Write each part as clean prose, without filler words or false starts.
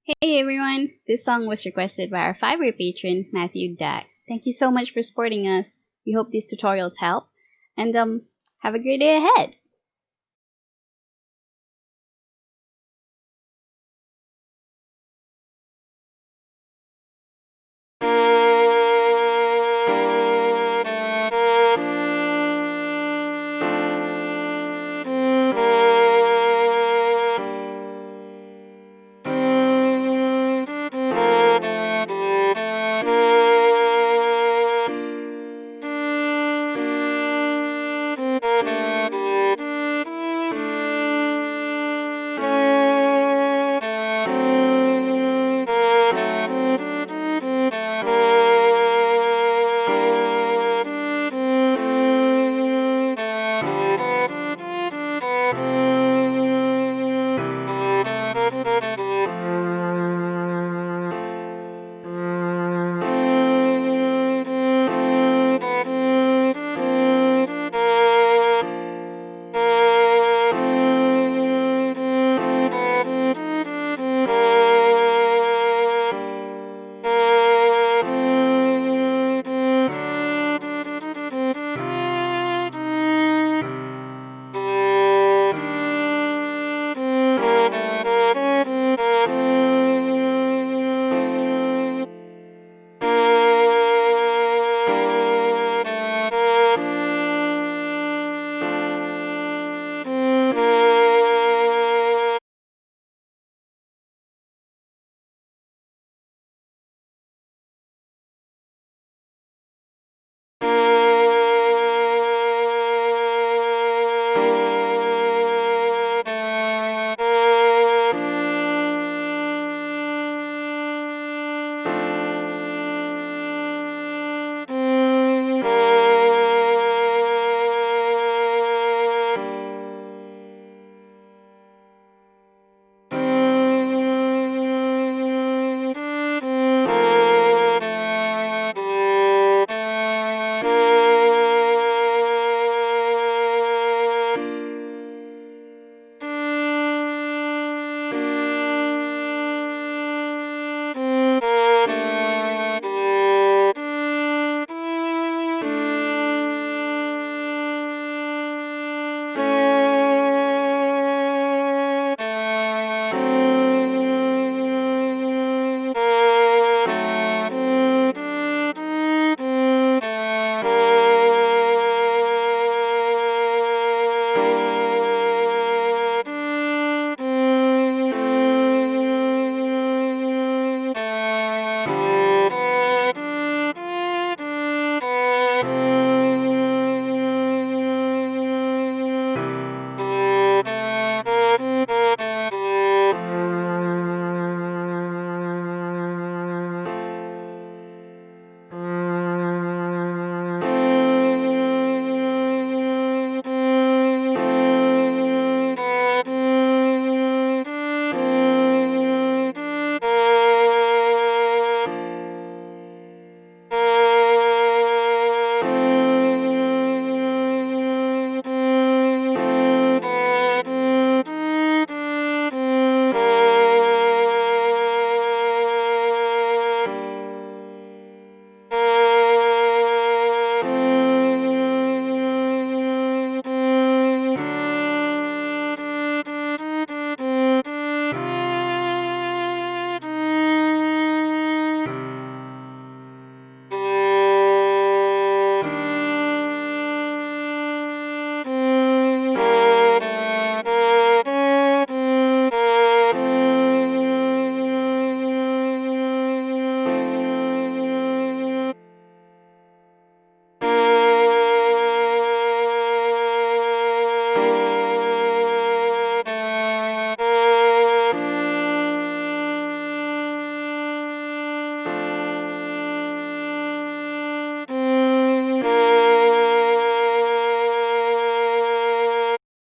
Hey everyone! This song was requested by our Fiverr patron, Matthew Dack. Thank you so much for supporting us. We hope these tutorials help, and have a great day ahead!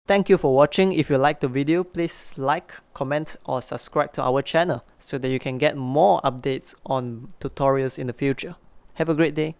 Thank you for watching. If you liked the video, please like, comment or subscribe to our channel so that you can get more updates on tutorials in the future. Have a great day.